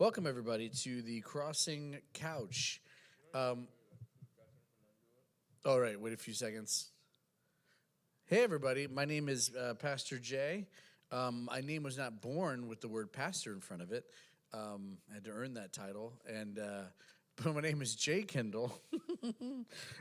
Welcome, everybody, to the Crossing Couch. All right, wait a few seconds. Hey, everybody, my name is Pastor Jay. My name was not born with the word pastor in front of it. I had to earn that title, and but my name is Jay Kendall.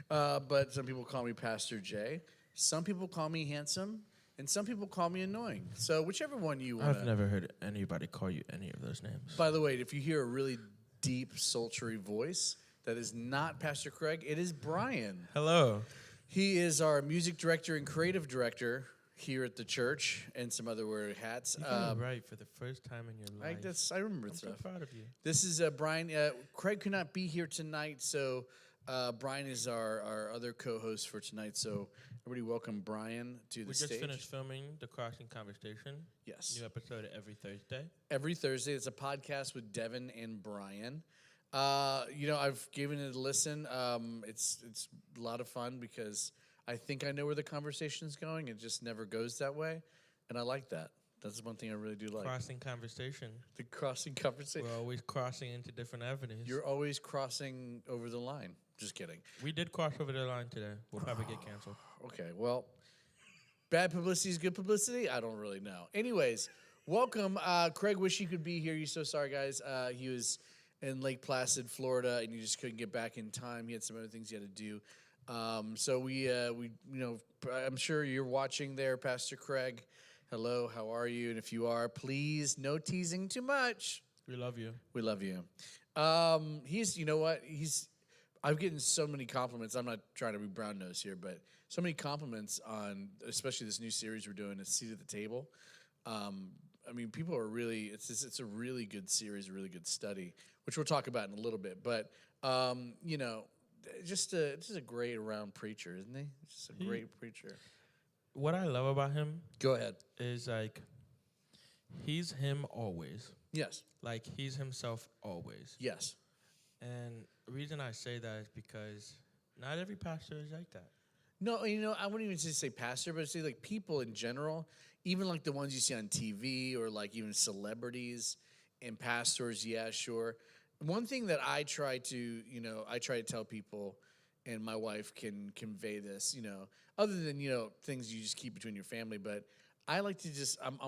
But some people call me Pastor Jay. Some people call me handsome, and some people call me annoying. So whichever one you want. I've never heard anybody call you any of those names. By the way, if you hear a really deep, sultry voice, that is not Pastor Craig. It is Brian. Hello. He is our music director and creative director here at the church, and some other weird hats. You got it right for the first time in your life. I remember I'm stuff. so proud of you. This is Brian. Craig could not be here tonight, so Brian is our other co-host for tonight. So everybody, welcome Brian to the stage. We just finished filming the Crossing Conversation. Yes. New episode every Thursday. Every Thursday, it's a podcast with Devin and Brian. I've given it a listen. It's a lot of fun because I think I know where the conversation's going. It just never goes that way, and I like that. That's one thing I really do like. Crossing Conversation. The crossing conversation. We're always crossing into different avenues. You're always crossing over the line. Just kidding. We did cross over the line today. We'll probably get canceled. Okay, well, bad publicity is good publicity? I don't really know. Anyways, welcome. Craig, wish he could be here. He's so sorry, guys. He was in Lake Placid, Florida, and he just couldn't get back in time. He had some other things he had to do. So we, I'm sure you're watching there, Pastor Craig. Hello, how are you? And if you are, please, no teasing too much. We love you. We love you. I've gotten so many compliments. I'm not trying to be brown nose here, but so many compliments on, especially this new series we're doing, A Seat at the Table. People are really, it's a really good series, a really good study, which we'll talk about in a little bit. But, just a great around preacher, isn't he? Just a great preacher. What I love about him Go ahead. is, he's him always. Yes. Like, he's himself always. Yes. And the reason I say that is because not every pastor is like that. No, I wouldn't even just say pastor, but say like people in general, even like the ones you see on TV or like even celebrities and pastors, yeah, sure. One thing that I try to tell people, and my wife can convey this, other than, things you just keep between your family, but I like to just, I'm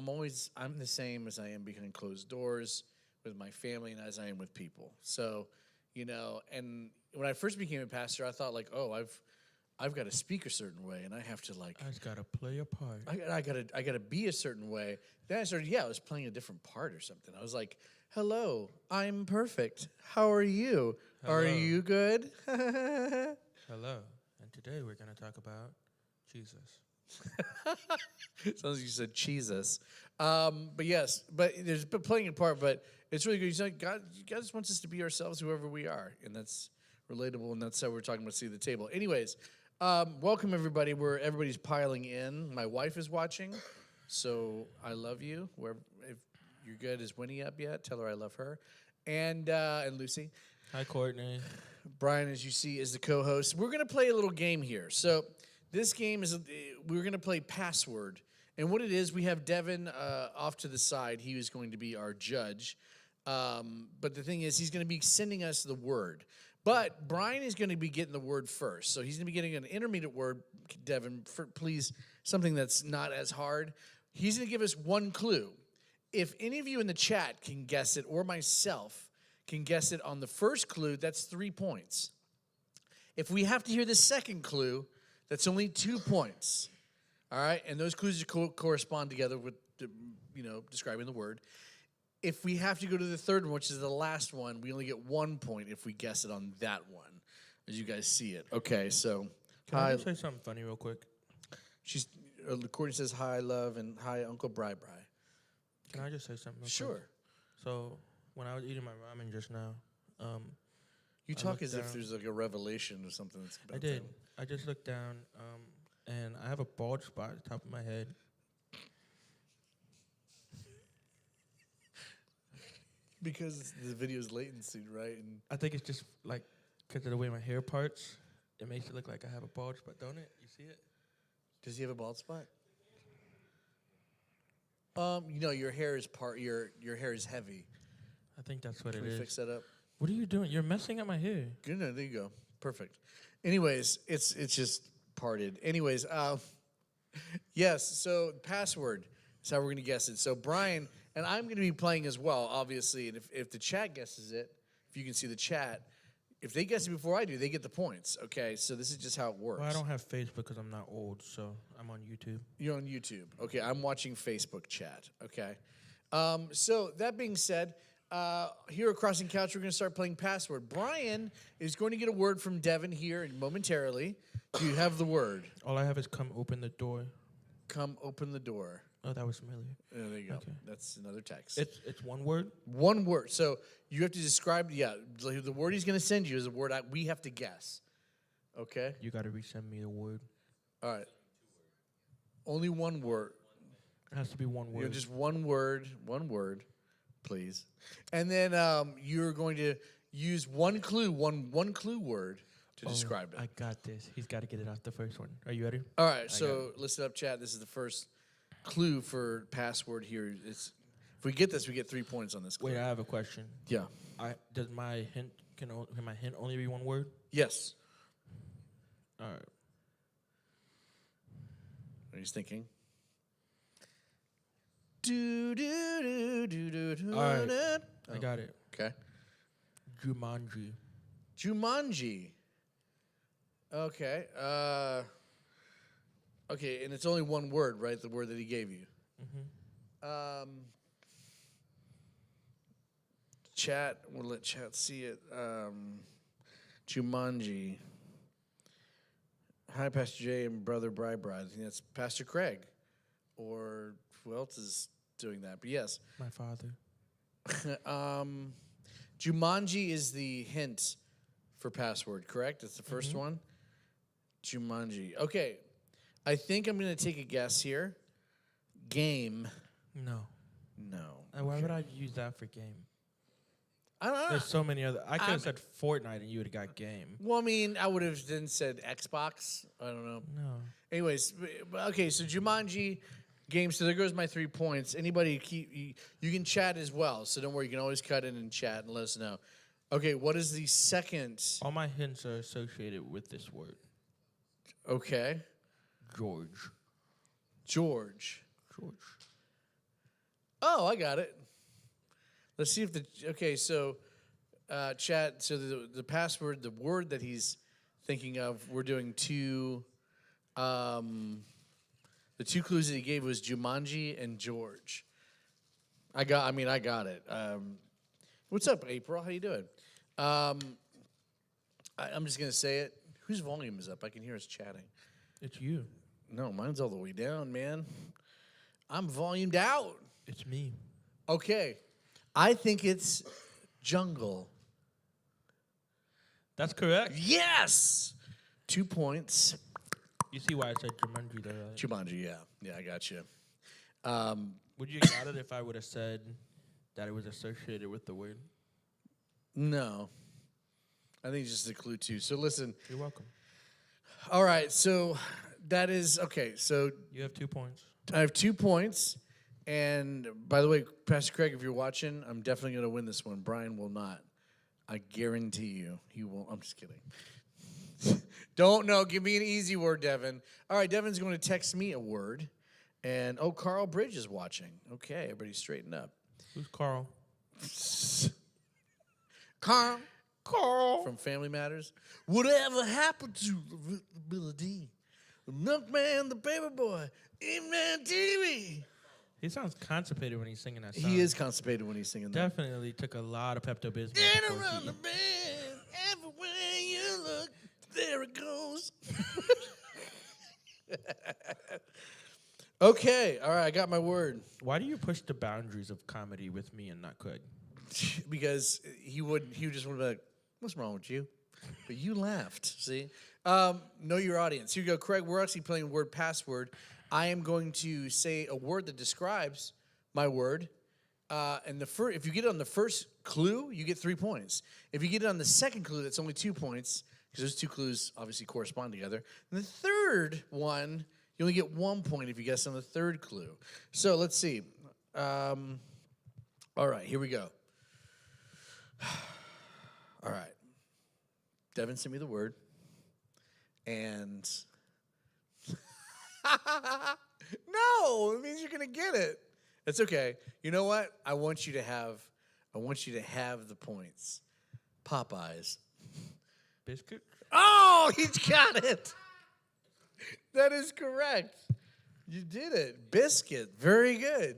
the same as I am behind closed doors with my family and as I am with people. So, and when I first became a pastor, I thought like, oh, I've got to speak a certain way, and I have to like. I just got to play a part. I gotta be a certain way. Then I started. I was playing a different part or something. I was like, "Hello, I'm perfect. How are you? Hello. Are you good?" Hello, and today we're going to talk about Jesus. Sounds like you said Jesus. But yes, but there's been playing a part, but it's really good. God just wants us to be ourselves, whoever we are, and that's relatable, and that's how we're talking about Seat at the Table. Anyways, welcome everybody. Everybody's piling in. My wife is watching, so I love you. If you're good, is Winnie up yet? Tell her I love her, and Lucy. Hi, Courtney. Brian, as you see, is the co-host. We're gonna play a little game here. So this game is we're gonna play Password, and what it is, we have Devin off to the side. He is going to be our judge, but the thing is, he's going to be sending us the word. But Brian is going to be getting the word first. So he's going to be getting an intermediate word, Devin, please, something that's not as hard. He's going to give us one clue. If any of you in the chat can guess it, or myself can guess it on the first clue, that's 3 points. If we have to hear the second clue, that's only 2 points. All right? And those clues correspond together with, describing the word. If we have to go to the third one, which is the last one, we only get 1 point if we guess it on that one, as you guys see it. Okay, so. Can I just say something funny real quick? Courtney says hi, love, and hi, Uncle Bri Bri. Can I just say something real Sure. quick? So, when I was eating my ramen just now, you talk as if there's like a revelation or something that's about I did. I just looked down, and I have a bald spot at the top of my head. Because the video's latency, right? And I think it's just like because of the way my hair parts, it makes it look like I have a bald spot, don't it? You see it? Does he have a bald spot? Your hair is your hair is heavy. I think that's what Can it we is. fix that up? What are you doing? You're messing up my hair. Good. No, there you go. Perfect. Anyways, it's just parted. Anyways, yes. So password is how we're gonna guess it. So Brian and I'm gonna be playing as well, obviously. And if the chat guesses it, if you can see the chat, if they guess it before I do, they get the points. Okay. So this is just how it works. Well, I don't have Facebook because I'm not old, so I'm on YouTube. You're on YouTube. Okay, I'm watching Facebook chat. Okay. So that being said, here at Crossing Couch, we're going to start playing Password. Brian is going to get a word from Devin here momentarily. Do you have the word? All I have is come open the door. Come open the door. Oh, that was familiar. Oh, there you go. Okay. That's another text. It's one word. One word. So you have to describe, the word he's going to send you is a word we have to guess. Okay? You got to resend me the word. All right. Only one word. It has to be one word. Just one word, please. And then you're going to use one clue word to describe it. I got this. He's got to get it off the first one. Are you ready? All right, so listen up, chat. This is the first clue for password here. If we get this, we get 3 points on this clue. Wait, I have a question. Yeah. Does my hint can my hint only be one word? Yes. All right. He's thinking. Do do do do do. All right. I got it. Okay. Jumanji. Jumanji. Okay. Okay, and it's only one word, right? The word that he gave you. Mm-hmm. Chat. We'll let chat see it. Jumanji. Hi, Pastor Jay and Brother Bri. I think that's Pastor Craig. Or who else is doing that? But yes. My father. Jumanji is the hint for password, correct? That's the first one? Jumanji. Okay. I think I'm going to take a guess here. Game. No. No. Why would I use that for game? I don't know. There's so many other. I could have said Fortnite and you would have got game. Well, I mean, I would have then said Xbox. I don't know. No. Anyways, okay, so Jumanji game. So there goes my 3 points. Anybody you can chat as well. So don't worry, you can always cut in and chat and let us know. Okay, what is the second? All my hints are associated with this word. Okay. George. George. Oh, I got it. Let's see if so chat, so the password, the word that he's thinking of, we're doing two, the 2 clues that he gave was Jumanji and George. I got it. What's up, April? How you doing? I'm just going to say it. Whose volume is up? I can hear us chatting. It's you. No, mine's all the way down, man. I'm volumed out. It's me. Okay. I think it's jungle. That's correct. Yes! 2 points. You see why I said Jumanji though, right? Jumanji, yeah. Yeah, I got you. Would you have got it if I would have said that it was associated with the word? No. I think it's just a clue, too. So listen. You're welcome. All right, so that is, okay, so You have 2 points. I have 2 points. And by the way, Pastor Craig, if you're watching, I'm definitely going to win this one. Brian will not. I guarantee you he won't. I'm just kidding. Don't know. Give me an easy word, Devin. All right, Devin's going to text me a word. And, Carl Bridge is watching. Okay, everybody straighten up. Who's Carl? Carl from Family Matters. Whatever happened to Billy D? The Milkman, the Paper Boy, E-Man TV. He sounds constipated when he's singing that song. He is constipated when he's singing that. Definitely took a lot of Pepto-Bismol. And around the bend, everywhere you look, there it goes. Okay, all right, I got my word. Why do you push the boundaries of comedy with me and not Craig? Because he just would be like, what's wrong with you? But you laughed, see? Know your audience. Here you go, Craig. We're actually playing word password. I am going to say a word that describes my word. And if you get it on the first clue, you get 3 points. If you get it on the second clue, that's only 2 points, because those 2 clues obviously correspond together. And the third one, you only get 1 point if you guess on the third clue. So let's see. All right, here we go. Devin sent me the word. And no, it means you're gonna get it. It's okay. You know what? I want you to have the points. Popeyes. Biscuit? Oh, he's got it. That is correct. You did it. Biscuit. Very good.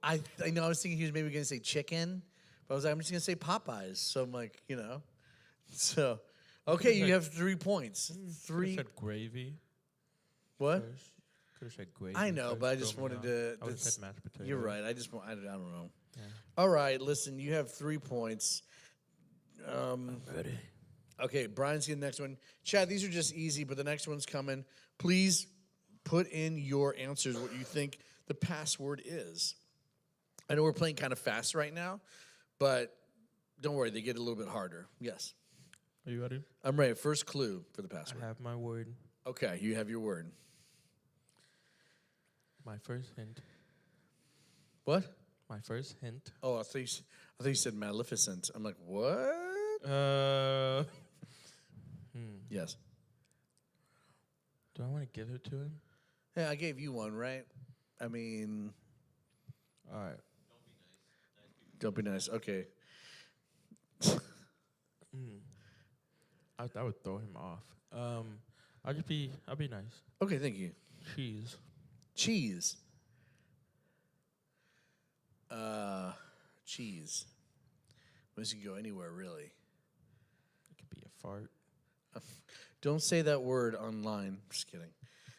I know I was thinking he was maybe gonna say chicken, but I was like, I'm just gonna say Popeyes. So I'm like, So okay, you have 3 points. Could've said gravy. What? Could have said gravy. I know, first, but I just throw me wanted off. to. I would have said mashed potato. You're right. I don't know. Yeah. All right, listen. You have 3 points. Ready. Okay, Brian's getting the next one. Chad, these are just easy, but the next one's coming. Please put in your answers what you think the password is. I know we're playing kind of fast right now, but don't worry, they get a little bit harder. Yes. Are you ready? I'm ready. First clue for the password. I have my word. Okay, you have your word. My first hint. What? My first hint. Oh, I thought you said Maleficent. I'm like, what? Yes. Do I want to give it to him? Yeah, I gave you one, right? I mean, All right. don't be nice. Okay. I would throw him off. I'll be nice. Okay, thank you. Cheese. Cheese. Cheese. This can go anywhere, really. It could be a fart. Don't say that word online. Just kidding.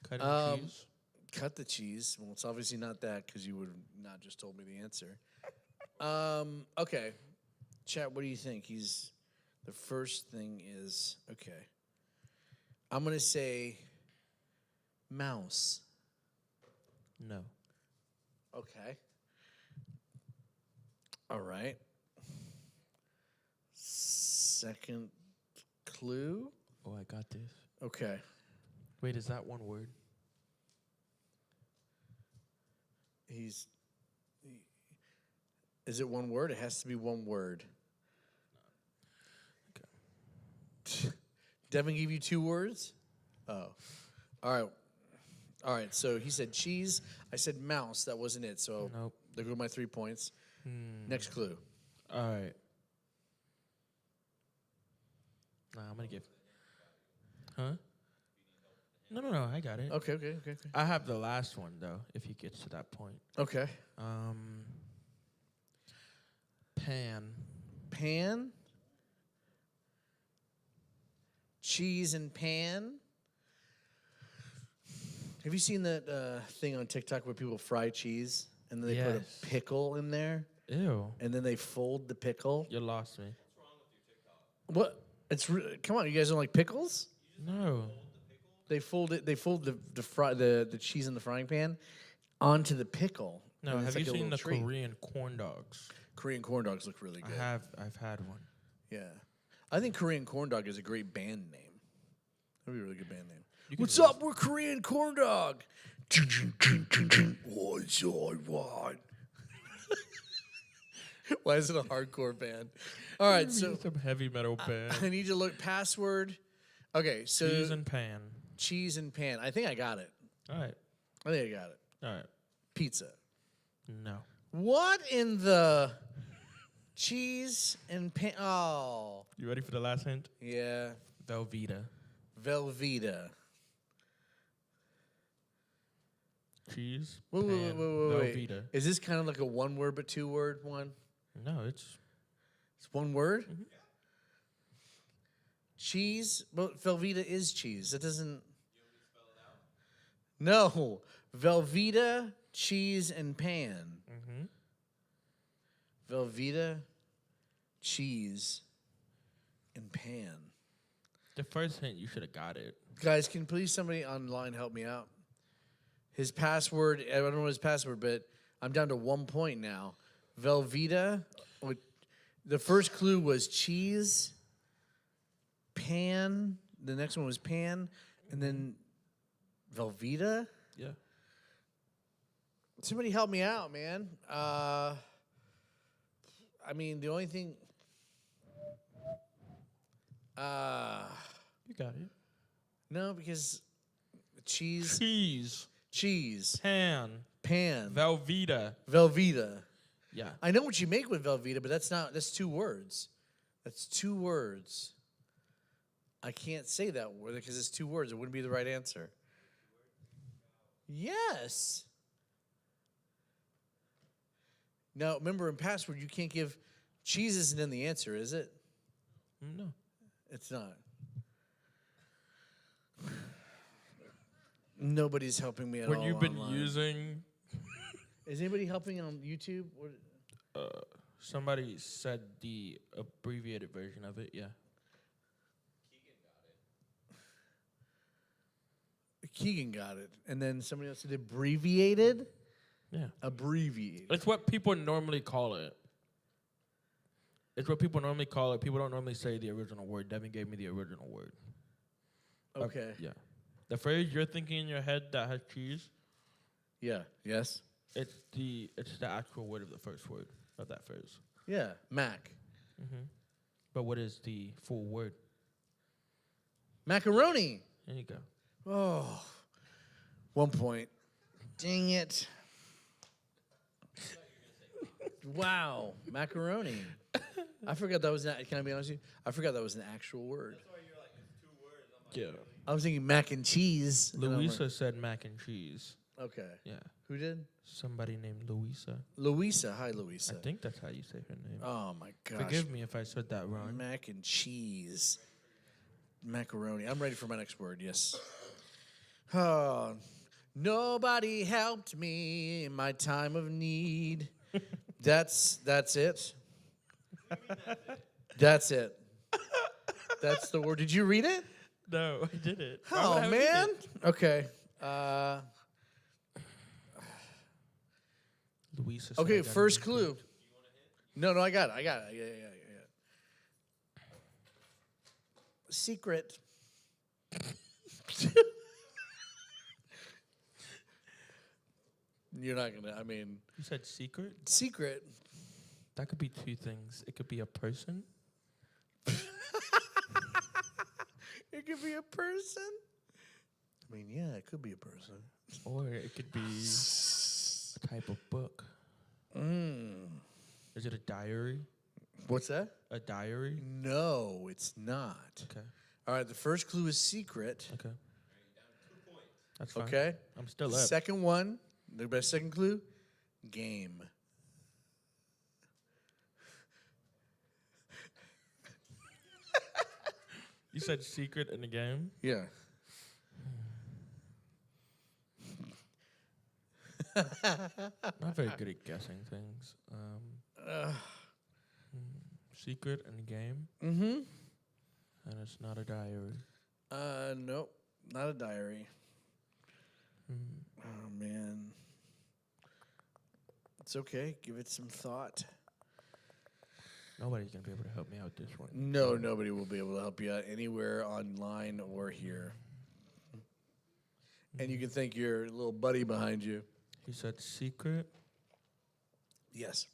Cutting cheese. Cut the cheese. Well, it's obviously not that because you would have not just told me the answer. Okay. Chat, what do you think? The first thing is, okay. I'm going to say mouse. No. Okay. All right. Second clue. Oh, I got this. Okay. Wait, is that one word? Is it one word? It has to be one word. Okay. Devin gave you 2 words? Oh. All right. So he said cheese. I said mouse. That wasn't it. So Nope. there go my 3 points. Next clue. All right. Nah, I'm gonna give. Huh? No. I got it. Okay. I have the last one though. If he gets to that point. Okay. Pan. Pan. Cheese and pan. Have you seen that thing on TikTok where people fry cheese and then they put Yes. a pickle in there Ew. and then they fold the pickle? You lost me. What? Come on, you guys don't like pickles? No. They fold it. They fold the cheese in the frying pan onto the pickle. No. and Have it's you like a seen the little treat. Korean corn dogs? Korean corn dogs look really good. I've had one. Yeah, I think Korean corn dog is a great band name. That'd be a really good band name. You can What's do up? We're Korean corn dog. What's all I want? Why is it a hardcore band? All right, so Some heavy metal band. I need to look password. Okay, so Cheese and pan. cheese and pan. I think I got it. All right. I think I got it. All right. Pizza. No. What in the cheese and pan? Oh, You ready for the last hint? yeah. Velveeta. Velveeta. Cheese. Wait. Velveeta. Is this kind of like a 1 word but 2 word one? No, it's It's 1 word? Cheese? Well, Velveeta is cheese. It doesn't. No. Velveeta, cheese, and pan. Velveeta, cheese, and pan. the first hint. You should have got it. Guys, can please somebody online help me out? His password, I don't know his password, but I'm down to 1 point now. Velveeta. The first clue was cheese, pan. The next one was pan, and then Velveeta. Yeah. Somebody help me out, man. I mean, the only thing. You got it. No, because cheese, Cheese. Pan. pan, Velveeta. Velveeta. Yeah. I know what you make with Velveeta, but that's 2 words. That's 2 words. I can't say that word because it's 2 words. It wouldn't be the right answer. Yes. Now, remember in password, you can't give cheese isn't in the answer, is it? No. It's not. Nobody's helping me at When all. you've been online. using, Is anybody helping on YouTube? somebody said the abbreviated version of it. Yeah. Keegan got it. And then somebody else said abbreviated? Yeah. Abbreviated. It's what people normally call it. It's what people normally call it. People don't normally say the original word. Devin gave me the original word. Okay. Yeah. The phrase you're thinking in your head that has cheese, Yeah. Yes? it's the actual word of the first word of that phrase. Yeah. Mac. But what is the full word? Macaroni. There you go. Oh. 1 point. Dang it. Wow. Macaroni. I forgot that was not. Can I be honest with you? I forgot that was an actual word. Yeah. I was thinking mac and cheese. and I'm like, Louisa said mac and cheese. Okay. Yeah. Who did? Somebody named Louisa. Louisa. Hi, Louisa. I think that's how you say her name. Oh, my gosh. Forgive me if I said that wrong. Mac and cheese. Macaroni. I'm ready for my next word, yes. Oh, nobody helped me in my time of need. That's it. That's it. That's the word. Did you read it? No, I didn't. Why would Oh, I read man. it? Okay. Louisa said I Okay, got first it clue. No, I got it. Yeah. Secret. You're not gonna. I mean, You said secret? secret. That could be 2 things. It could be a person. It could be a person. I mean, yeah, it could be a person. Or it could be a type of book. Is it a diary? What's that? A diary? No, it's not. Okay. All right, the first clue is secret. Okay. That's fine. Okay. I'm still up. Second one, the best second clue, game. You said secret in the game? Yeah. Not very good at guessing things. Secret in the game? Mm-hmm. And it's not a diary. Nope, not a diary. Oh man. It's okay. Give it some thought. Nobody's going to be able to help me out this one. No, nobody will be able to help you out anywhere online or here. And you can thank your little buddy behind you. He said secret. Yes.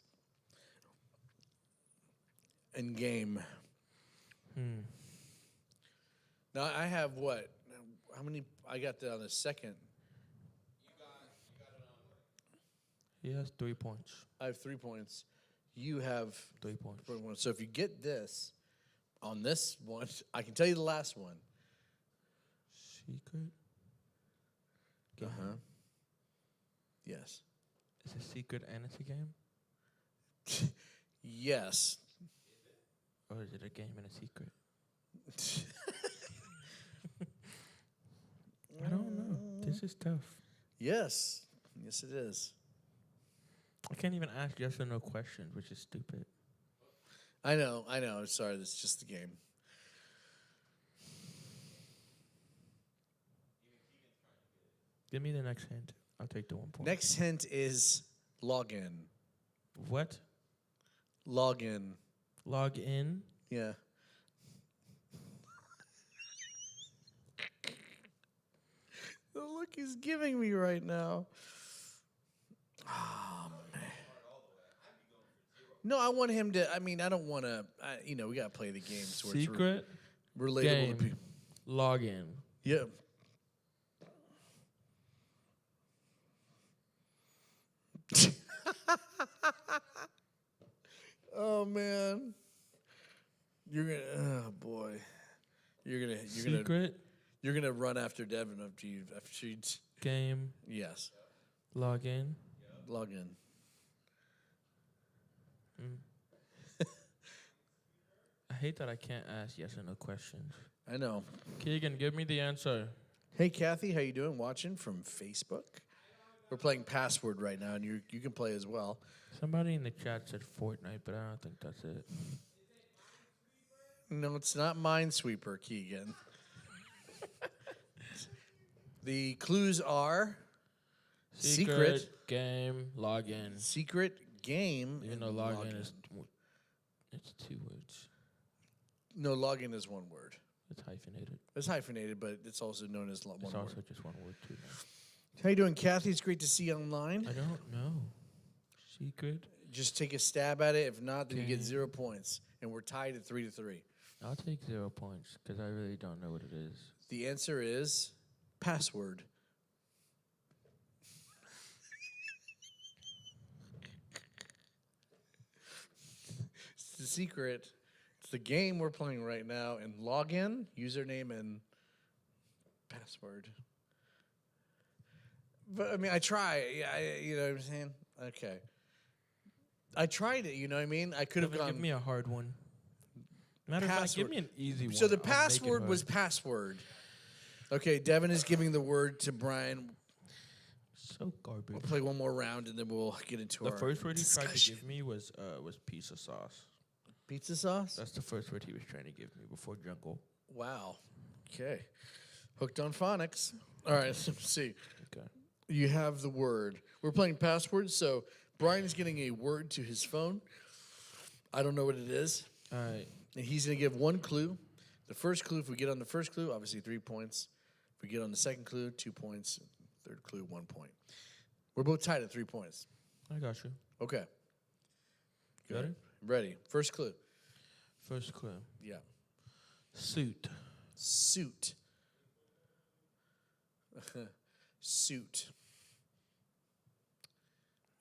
And game. Now I have what? How many? I got that on the second. He has 3 points. I have 3 points. You have 3 points. 3 points. So if you get this on this one, I can tell you the last one. Secret? Uh huh. Yes. Is it secret and it's a game? Yes. Or is it a game and a secret? I don't know. This is tough. Yes. Yes, it is. I can't even ask yes or no questions, which is stupid. I know. Sorry, this is just the game. Give me the next hint. I'll take the 1 point. Next hint is login. What? Login. Log in? Yeah. The look he's giving me right now. Oh, man. No, I want him to. I mean, I don't want to. We got to play the games. Where it's Secret? Relatable to Game. people. Login. Yeah. Oh man. You're gonna. Oh boy. Secret. You're gonna run after Devin after you. Game. Yes. Login. Log in. I hate that I can't ask yes or no questions. I know. Keegan, give me the answer. Hey Kathy, how you doing? Watching from Facebook. We're playing Password right now, and you can play as well. Somebody in the chat said Fortnite, but I don't think that's it. No, it's not Minesweeper, Keegan. The clues are secret game, login. game. You know, and login is it's 2 words. No, login is one word. It's hyphenated. It's hyphenated, but it's also known as one It's word. also just one word too. Now. How you doing, Kathy? It's great to see you online. I don't know. Secret. Just take a stab at it. If not, then you get Game. 0 points, and we're tied at 3-3. I'll take 0 points because I really don't know what it is. The answer is password. It's the secret. It's the game we're playing right now. And login, username, and password. But I mean, I try. You know what I'm saying? Okay. I tried it. You know what I mean? I could have Devin, gone. give me a hard one. Matter of fact, give Password. me an easy one. So the I'll make it password was hard. password. Okay, Devin is giving the word to Brian. So garbage. We'll play one more round and then we'll get into The our first word he tried to discussion. give me was pizza sauce. Pizza sauce? That's the first word he was trying to give me before jungle. Wow. Okay. Hooked on phonics. All right, let's see. Okay. You have the word. We're playing passwords, so Brian's getting a word to his phone. I don't know what it is. All right. And he's going to give one clue. The first clue, if we get on the first clue, obviously 3 points. If we get on the second clue, 2 points. Third clue, 1 point. We're both tied at 3 points. I got you. Okay. You ready? Ready. First clue. First clue. Yeah. Suit. Suit. Suit.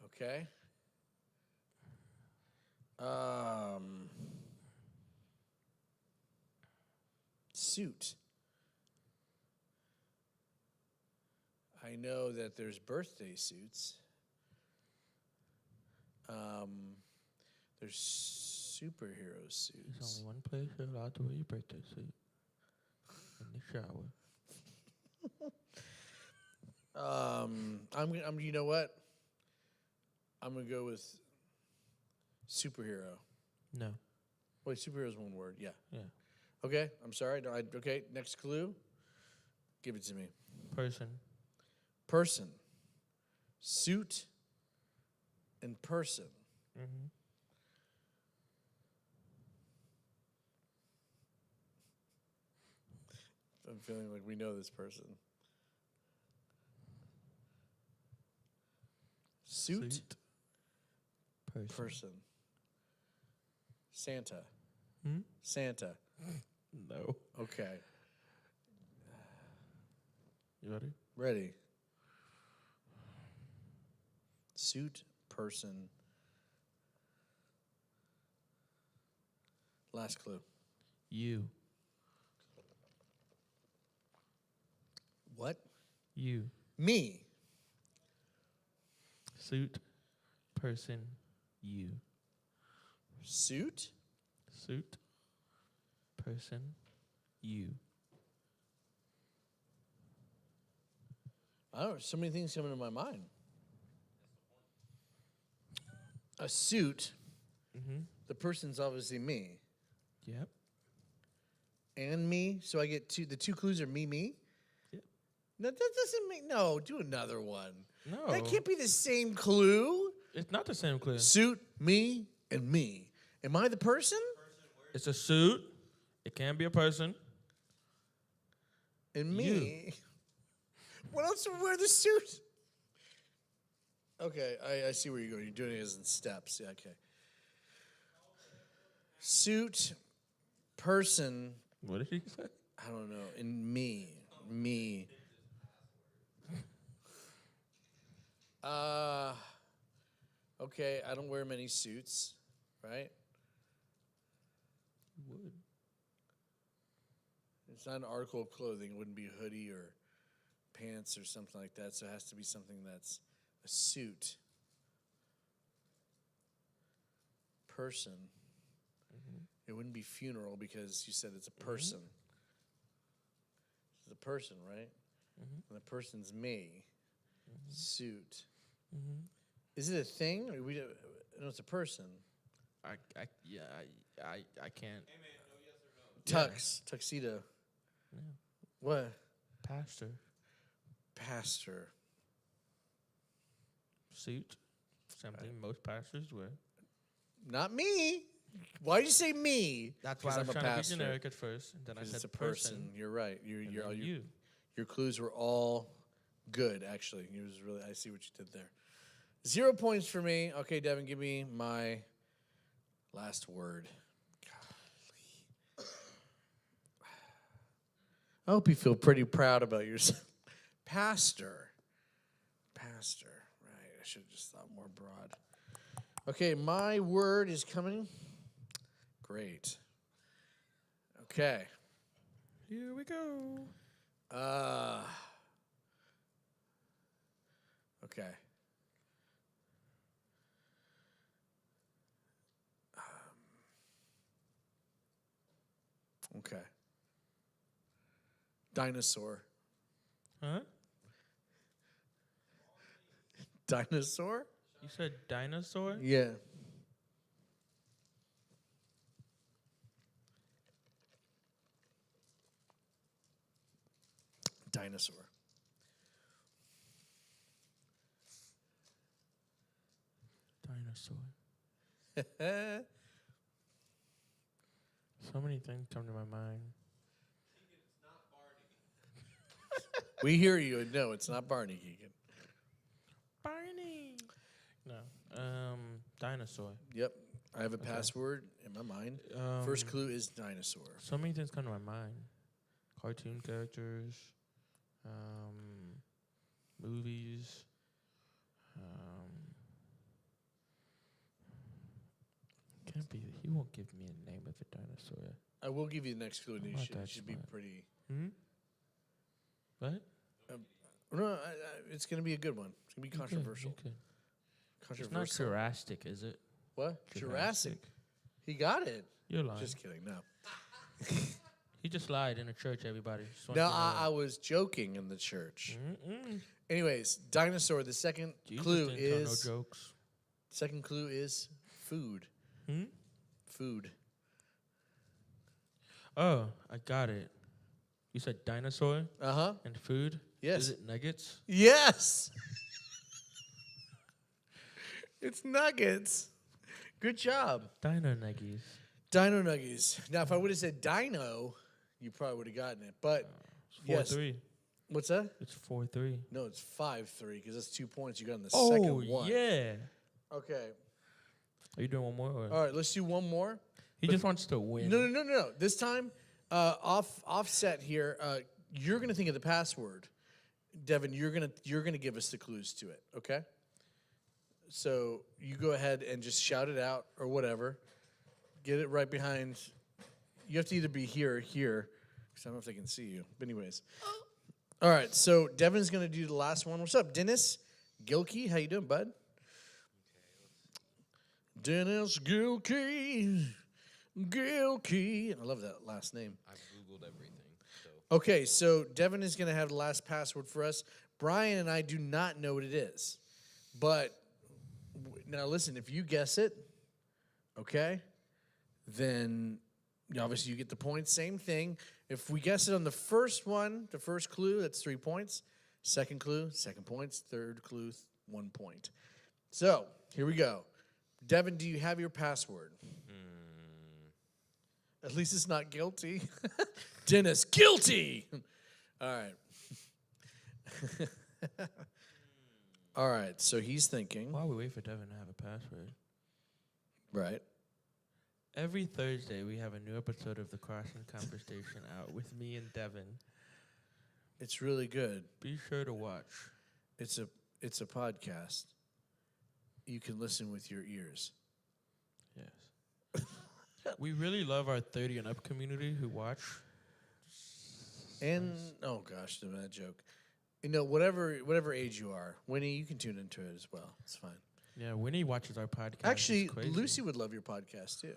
Okay. Suit. I know that there's birthday suits. There's superhero There's suits. only one place you're allowed to wear your birthday suit. In the shower. You know what? I'm gonna go with superhero. No. Wait, superhero is one word. Yeah. Yeah. Okay. I'm sorry. No, okay. Next clue. Give it to me. Person. Person. Suit. And person. Mm-hmm. I'm feeling like we know this person. Suit. Person. Person. Santa. Hmm? Santa. No. Okay. You ready? Ready. Suit. Person. Last clue. You. What? You. Me. Suit. Person. You. Suit? Suit. Person. You. I don't know. So many things coming to my mind. A suit. Mm-hmm. The person's obviously me. Yep. And me. So I get two. The two clues are me, me. Yep. No, that doesn't mean. No, do another one. No. That can't be the same clue. It's not the same clue. Suit, me, and me. Am I the person? It's a suit. It can be a person. And me. What else would wear the suit? Okay, I see where you're going. You're doing it as in steps. Yeah, okay. Suit, person, What did he say? I don't know. And me. Okay, I don't wear many suits, right? You would. It's not an article of clothing. It wouldn't be a hoodie or pants or something like that. So it has to be something that's a suit. Person. It wouldn't be funeral because you said it's a person. It's a person, right? And the person's me. Suit. Is it a thing? Or no, it's a person. I can't. Tux. Tuxedo. Yeah. What? Pastor. Pastor. Suit. Something most pastors wear. Not me. Why did you say me? That's why I was I'm a trying to be pastor. generic at first. And then I 'Cause said it's a person. You're right. And then you. Your clues were all good, actually. It was really. I see what you did there. 0 points for me. Okay, Devin, give me my last word. Golly. I hope you feel pretty proud about yourself. Pastor. Right. I should have just thought more broad. Okay, my word is coming. Great. Okay. Here we go. Okay. Okay. Dinosaur. Huh? Dinosaur? You said dinosaur? Yeah. Dinosaur. Dinosaur. So many things come to my mind. We hear you. No, it's not Barney, Keegan. Barney. No. Dinosaur. Yep. I have a password in my mind. First clue is dinosaur. So many things come to my mind. Cartoon characters, movies. Can't be. He won't give me a name of a dinosaur. I will give you the next clue. And I'm you not should, that should be smart. pretty. What? No, it's going to be a good one. It's going to be controversial. Okay. It's not Controversial. Jurassic, is it? What? Jurassic. He got it. You're lying. Just kidding. No. He just lied in a church, everybody. Just want No, you to know I was joking in the church. Mm-mm. Anyways, dinosaur. The second Jesus clue didn't tell is no jokes. second clue is food. Food. Oh, I got it. You said dinosaur Uh-huh. and food? Yes. Is it nuggets? Yes. It's nuggets. Good job. Dino nuggies. Dino nuggies. Now, if I would have said dino, you probably would have gotten it. But It's yes. 4-3. What's that? It's 4-3. No, it's 5-3 because that's 2 points you got in the Oh, second one. yeah. Okay. Are you doing one more? Or? All right, let's do one more. He just wants to win. No. This time, offset here. You're gonna think of the password, Devin. You're gonna give us the clues to it. Okay. So you go ahead and just shout it out or whatever. Get it right behind. You have to either be here or here, because I don't know if they can see you. But anyways. All right. So Devin's gonna do the last one. What's up, Dennis Gilkey? How you doing, bud? Dennis Gilkey. Gilkey. I love that last name. I've Googled everything. So Okay, so Devin is going to have the last password for us. Brian and I do not know what it is. But now listen, if you guess it, okay, then obviously you get the points. Same thing. If we guess it on the first one, the first clue, that's 3 points. Second clue, 2 points. Third clue, 1 point. So here we go. Devin, do you have your password? At least it's not guilty. Dennis, guilty. All right. All right. So he's thinking. While we wait for Devin to have a password, Right. Every Thursday, we have a new episode of the Crossing Conversation out with me and Devin. It's really good. Be sure to watch. It's a podcast. You can listen with your ears. Yes. We really love our 30 and up community who watch. And oh gosh, the bad joke. You know, whatever age you are, Winnie, you can tune into it as well. It's fine. Yeah, Winnie watches our podcast. Actually, It's crazy. Lucy would love your podcast too.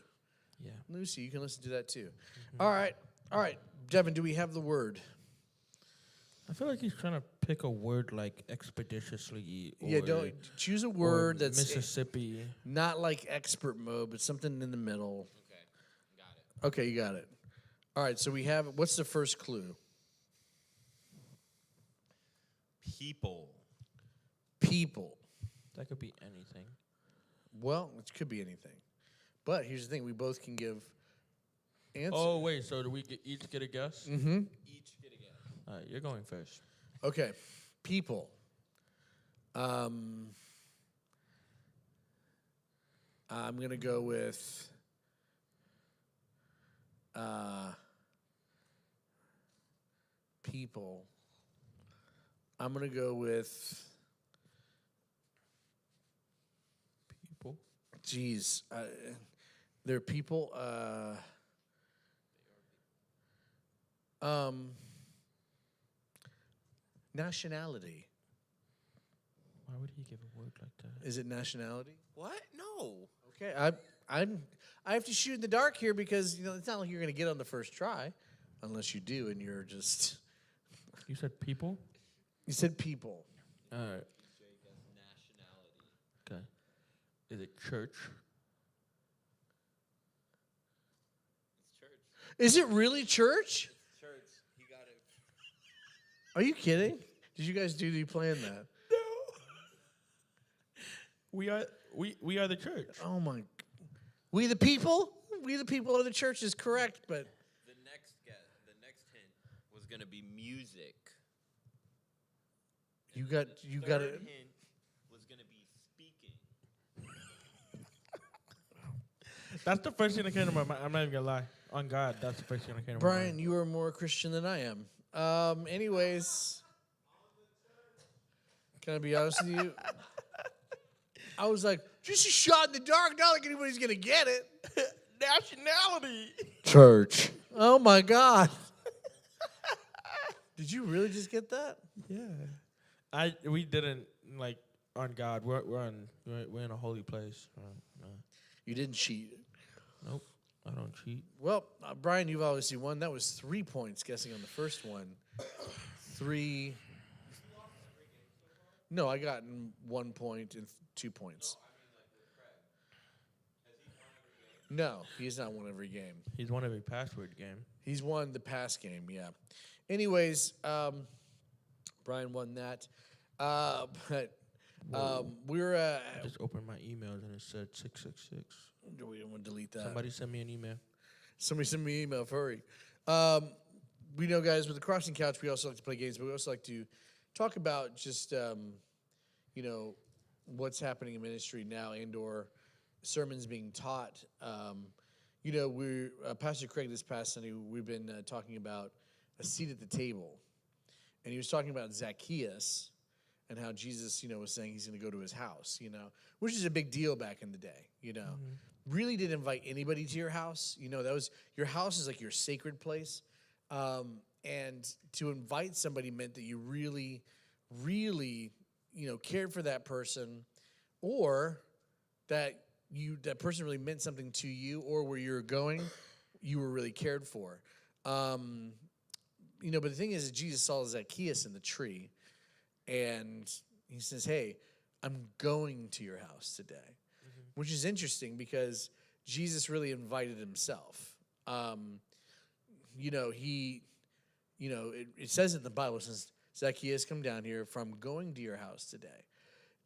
Yeah. Lucy, you can listen to that too. All right, Devin, do we have the word? I feel like he's trying to pick a word like expeditiously. Yeah, or- don't choose a or word that's Mississippi. not like expert mode, but something in the middle. Okay, got it. Okay, you got it. All right, so we have. What's the first clue? People. People. That could be anything. Well, it could be anything. But here's the thing: we both can give answers. Oh wait, so do we each get a guess? Mm-hmm. Each get a guess. All right, you're going first. Okay, people. I'm gonna go with people. I'm gonna go with. People. Geez, they're people. Nationality. Why would he give a word like that? Is it nationality? What? No. Okay, I have to shoot in the dark here because it's not like you're gonna get on the first try, unless you do, and you're just. You said people. You said people. All right. DJ guess nationality. Okay. Is it church? It's church. Is it really church? It's church. He got it. Are you kidding? Did you guys do plan that? We are the church. Oh my! We the people. We the people of the church is correct, but The next hint was gonna be music. you got Third it. hint was gonna be speaking. That's the first thing that came to my mind. I'm not even gonna lie. On God, that's the first thing that came to my Brian, mind. you are more Christian than I am. Anyways, can I be honest with you? I was like, just a shot in the dark. Not like anybody's gonna get it. Nationality. Church. Oh my God. Did you really just get that? Yeah. We didn't like on God. We're in a holy place. No. You didn't cheat. Nope. I don't cheat. Well, Brian, you've obviously won. That was 3 points guessing on the first one. 3. No, I got 1 point and 2 points. No, he's not won every game. He's won every password game. He's won the past game, yeah. Anyways, Brian won that. But we're I just opened my emails and it said 666. we don't want to delete that. Somebody send me an email. Somebody send me an email, hurry. We know, guys, with the Crossing Couch, we also like to play games, but we also like to talk about just, what's happening in ministry now and/or sermons being taught. We're Pastor Craig this past Sunday. We've been talking about a seat at the table, and he was talking about Zacchaeus and how Jesus, was saying he's going to go to his house, which is a big deal back in the day. Really didn't invite anybody to your house. That was your house is like your sacred place. And to invite somebody meant that you really, really, cared for that person, or that person really meant something to you, or where you're going, you were really cared for. But the thing is, Jesus saw Zacchaeus in the tree, and he says, "Hey, I'm going to your house today," which is interesting because Jesus really invited himself. It says in the Bible, it says, Zacchaeus, come down here, for I'm going to your house today.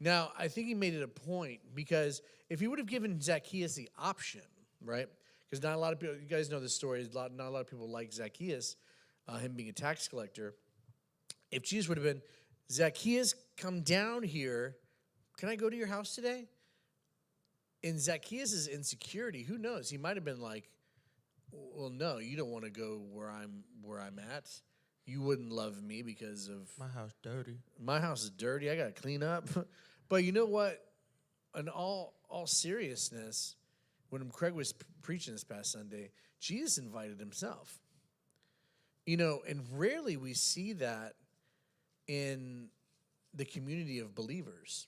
Now, I think he made it a point because if he would have given Zacchaeus the option, right? Because not a lot of people, you guys know this story, not a lot of people like Zacchaeus, him being a tax collector. If Jesus would have been, Zacchaeus, come down here, can I go to your house today? in Zacchaeus' insecurity, who knows? He might have been like, well, no, you don't want to go where I'm at. You wouldn't love me because of My house dirty. my house is dirty. I got to clean up. But you know what? In all seriousness, when Craig was preaching this past Sunday, Jesus invited himself. You know, and rarely we see that in the community of believers.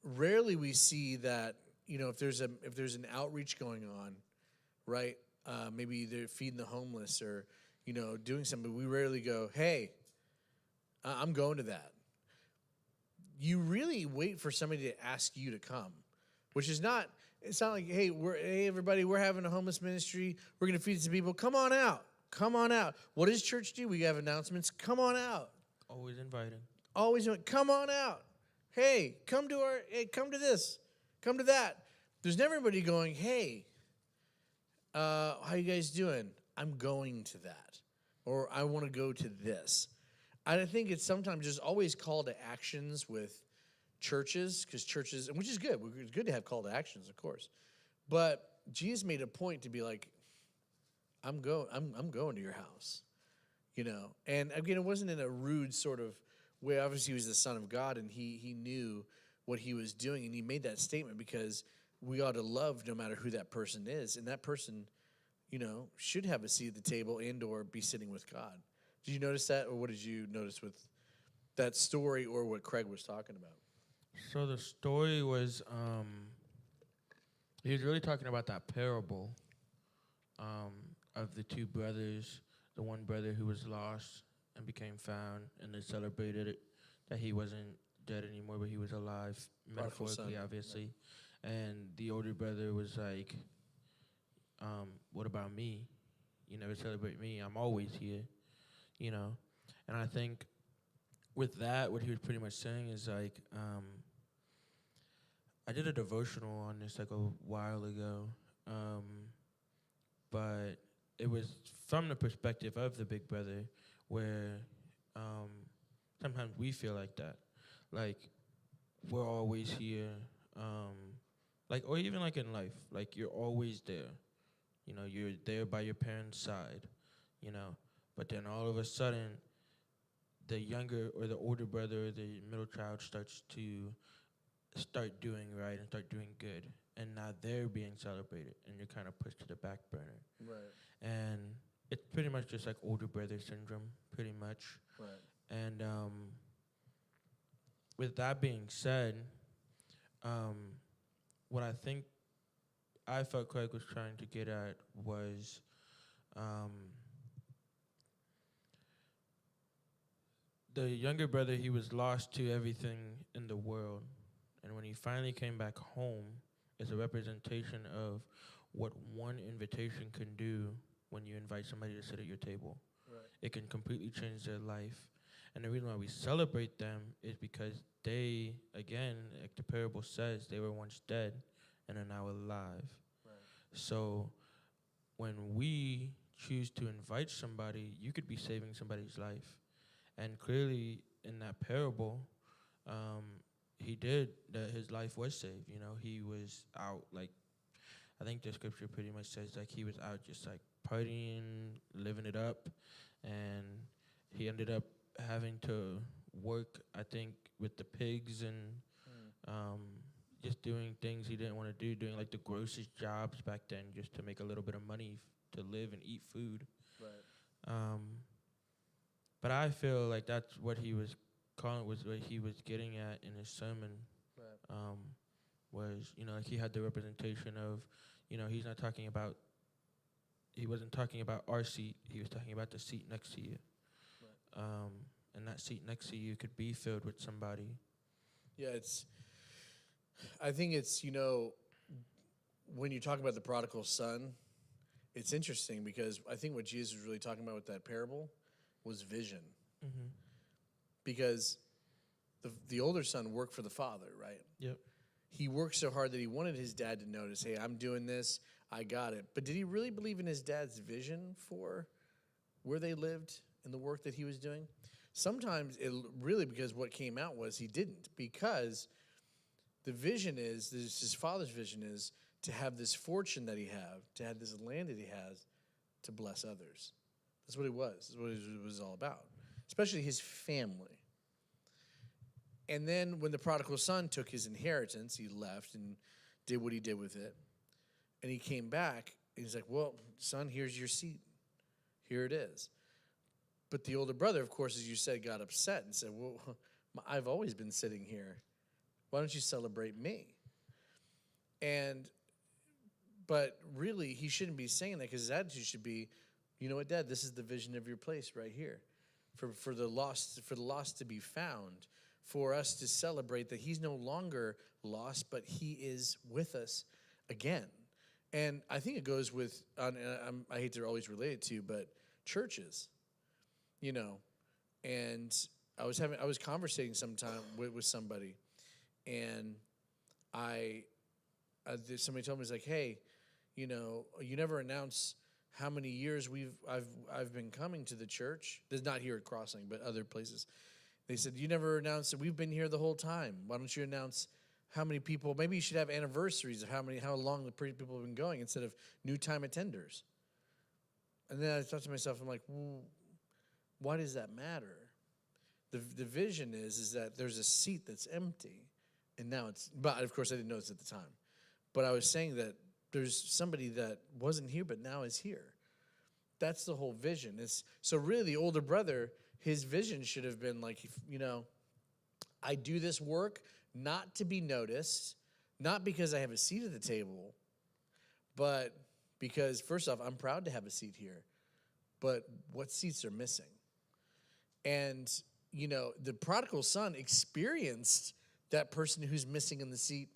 Rarely we see that, you know, if there's an outreach going on, right? Maybe they're feeding the homeless or, you know, doing something. We rarely go, hey, I'm going to that. You really wait for somebody to ask you to come, which is not, it's not like, hey, everybody, we're having a homeless ministry. We're going to feed some people. Come on out. Come on out. What does church do? We have announcements. Come on out. Always inviting. Always doing, come on out. Hey, come to this. Come to that. There's never anybody going, hey, how you guys doing? I'm going to that. Or I want to go to this. I think it's sometimes just always call to actions with churches, because churches, which is good. It's good to have call to actions, of course. But Jesus made a point to be like, I'm going to your house. You know. And again, it wasn't in a rude sort of way. Obviously, he was the Son of God, and he knew what he was doing, and he made that statement because we ought to love no matter who that person is, and that person, you know, should have a seat at the table and or be sitting with God. Did you notice that, or what did you notice with that story or what Craig was talking about? So the story was, he was really talking about that parable of the two brothers, the one brother who was lost and became found, and they celebrated it, that he wasn't dead anymore, but he was alive, Prodigal metaphorically, son. obviously. And the older brother was like, what about me? You never celebrate me. I'm always here, you know. And I think with that, what he was pretty much saying is like, I did a devotional on this like a while ago, but it was from the perspective of the big brother, where sometimes we feel like that, like we're always here, like, or even like in life, like you're always there, you know, you're there by your parents' side, you know, but then all of a sudden, the younger or the older brother or the middle child starts to start doing right and start doing good, and now they're being celebrated, and you're kind of pushed to the back burner. Right. And it's pretty much just like older brother syndrome, pretty much. Right. And with that being said, what I felt Craig was trying to get at was the younger brother, he was lost to everything in the world. And when he finally came back home, it's a representation of what one invitation can do when you invite somebody to sit at your table. Right. It can completely change their life. And the reason why we celebrate them is because they, again, like the parable says, they were once dead and are now alive. Right. So when we choose to invite somebody, you could be saving somebody's life. And clearly in that parable, he did, that his life was saved. You know, he was out, like, I think the scripture pretty much says, like, he was out just, like, partying, living it up, and he ended up having to work, I think, with the pigs and just doing things he didn't want to do, doing, like, the grossest jobs back then just to make a little bit of money to live and eat food. Right. But I feel like that's what he was calling, was what he was getting at in his sermon. Right. Was, you know, like he had the representation of, you know, he wasn't talking about our seat, he was talking about the seat next to you. Right. And that seat next to you could be filled with somebody. Yeah, I think it's, you know, when you talk about the prodigal son, it's interesting because I think what Jesus was really talking about with that parable was vision. Mm-hmm. Because the older son worked for the father, right? Yep. He worked so hard that he wanted his dad to notice, hey, I'm doing this, I got it. But did he really believe in his dad's vision for where they lived and the work that he was doing? Sometimes it really, because what came out was he didn't, because The vision is, his father's vision is to have this fortune that he have, to have this land that he has, to bless others. That's what it was. That's what it was all about, especially his family. And then when the prodigal son took his inheritance, he left and did what he did with it. And he came back, and he's like, well, son, here's your seat. Here it is. But the older brother, of course, as you said, got upset and said, well, I've always been sitting here. Why don't you celebrate me? But really, he shouldn't be saying that, because his attitude should be, you know what, Dad, this is the vision of your place right here. For the lost to be found, for us to celebrate that he's no longer lost, but he is with us again. And I think it goes with, I hate to always relate it to, but churches, and I was conversating sometime with somebody, and somebody told me, it's like, hey, you never announce how many years I've been coming to the church. There's not here at Crossing, but other places. They said, you never announced that we've been here the whole time. Why don't you announce how many people? Maybe you should have anniversaries of how long the people have been going instead of new time attenders. And then I thought to myself, I'm like, well, why does that matter? The vision is that there's a seat that's empty, and now but of course I didn't notice at the time. But I was saying that there's somebody that wasn't here but now is here. That's the whole vision. So really the older brother, his vision should have been like, I do this work not to be noticed, not because I have a seat at the table, but because, first off, I'm proud to have a seat here. But what seats are missing? And, the prodigal son experienced that person who's missing in the seat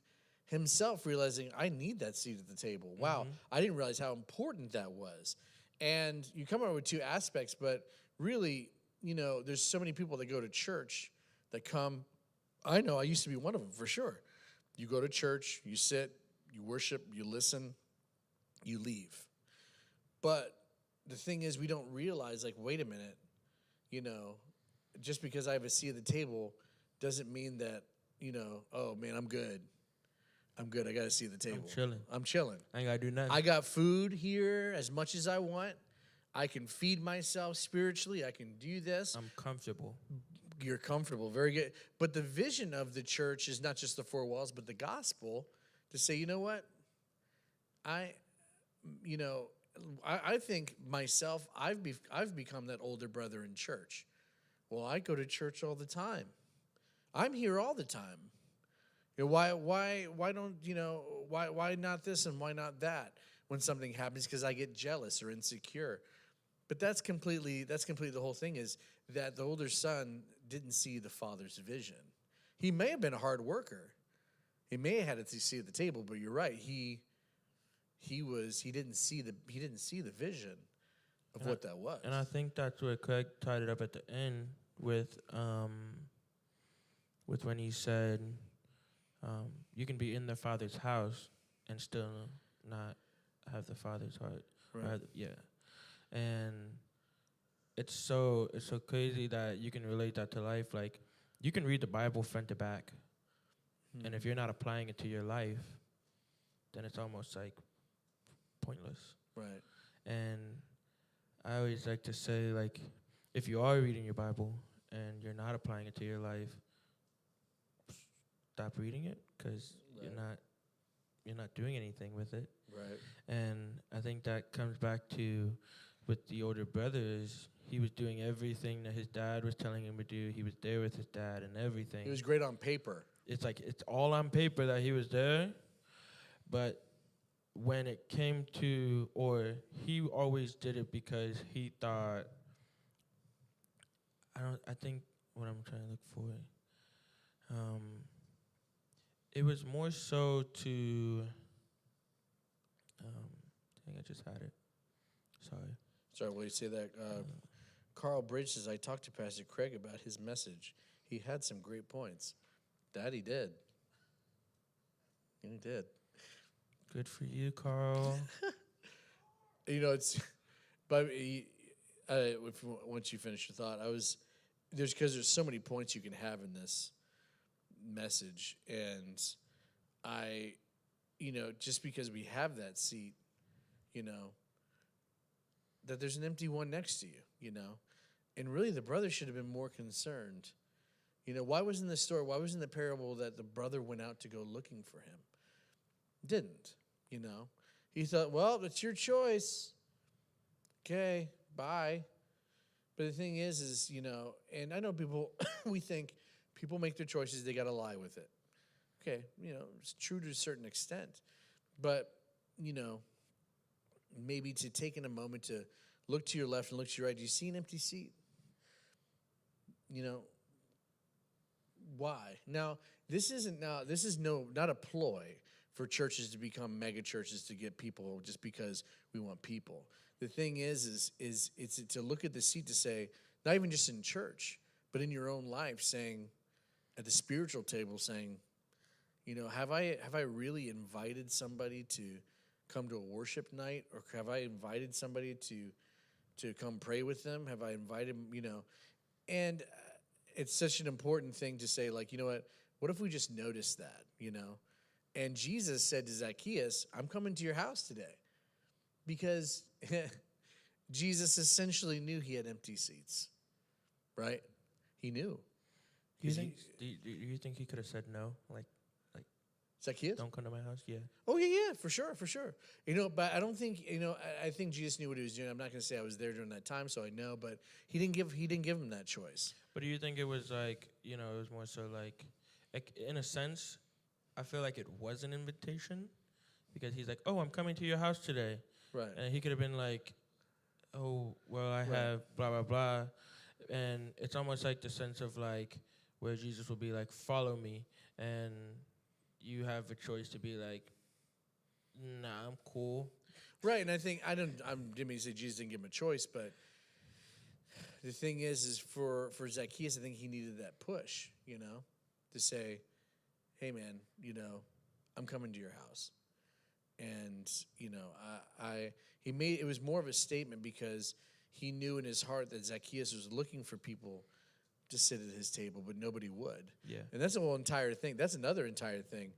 himself, realizing, I need that seat at the table. Wow, I didn't realize how important that was. And you come up with two aspects, but really, there's so many people that go to church that come. I know I used to be one of them, for sure. You go to church, you sit, you worship, you listen, you leave. But the thing is, we don't realize, like, wait a minute, just because I have a seat at the table doesn't mean that, oh, man, I'm good. I got a seat at the table. I'm chilling. I ain't got to do nothing. I got food here as much as I want. I can feed myself spiritually. I can do this. I'm comfortable. You're comfortable. Very good. But the vision of the church is not just the four walls, but the gospel to say, you know what? I think myself, I've become that older brother in church. Well, I go to church all the time. I'm here all the time. Why not this and why not that when something happens? Because I get jealous or insecure. But that's completely the whole thing, is that the older son didn't see the father's vision. He may have been a hard worker. He may have had a seat at the table, but you're right. He didn't see the vision of what that was. And I think that's where Craig tied it up at the end with when he said, you can be in the Father's house and still not have the Father's heart. Right. Yeah. And it's so crazy that you can relate that to life. Like, you can read the Bible front to back, and if you're not applying it to your life, then it's almost like pointless. Right. And I always like to say, like, if you are reading your Bible and you're not applying it to your life, stop reading it, because you're not doing anything with it. Right. And I think that comes back to, with the older brothers, he was doing everything that his dad was telling him to do. He was there with his dad and everything. He was great on paper. It's like, it's all on paper that he was there, but when it came to, or he always did it because he thought, I think what I'm trying to look for, it was more so to, dang, I just had it. Sorry. Well, you say that. Carl Bridge says, I talked to Pastor Craig about his message. He had some great points. That he did. And he did. Good for you, Carl. It's, but once you finish your thought, because there's so many points you can have in this message, and I, just because we have that seat, you know, that there's an empty one next to you. And really the brother should have been more concerned. Why wasn't the story, why wasn't the parable that the brother went out to go looking for him? Didn't, He thought, well, it's your choice. Okay, bye. But the thing is, and I know people, we think people make their choices, they got to lie with it. Okay, it's true to a certain extent. But, maybe to take in a moment to look to your left and look to your right. Do you see an empty seat? Why? Now, this is not a ploy for churches to become mega churches to get people just because we want people. The thing is it's to look at the seat to say, not even just in church, but in your own life, saying, at the spiritual table, saying, have I really invited somebody to come to a worship night, or have I invited somebody to come pray with them? Have I invited, and it's such an important thing to say, like, what if we just noticed that, And Jesus said to Zacchaeus, I'm coming to your house today. Because Jesus essentially knew he had empty seats, right? He knew. Do you think he could have said no? Like Zacchaeus? don't come to my house? Yeah. Oh, yeah, for sure. But I don't think, I think Jesus knew what he was doing. I'm not going to say I was there during that time, so I know, but he didn't give him that choice. But do you think it was like, it was more so like, in a sense, I feel like it was an invitation because he's like, oh, I'm coming to your house today. Right. And he could have been like, oh, well, I have blah, blah, blah. And it's almost like the sense of like where Jesus will be like, follow me. And you have a choice to be like, nah, I'm cool. Right, and I think, I didn't mean to say Jesus didn't give him a choice, but the thing is for Zacchaeus, I think he needed that push, to say, hey, man, I'm coming to your house. And, it was more of a statement because he knew in his heart that Zacchaeus was looking for people to sit at his table, but nobody would. Yeah. And that's a whole entire thing. That's another entire thing.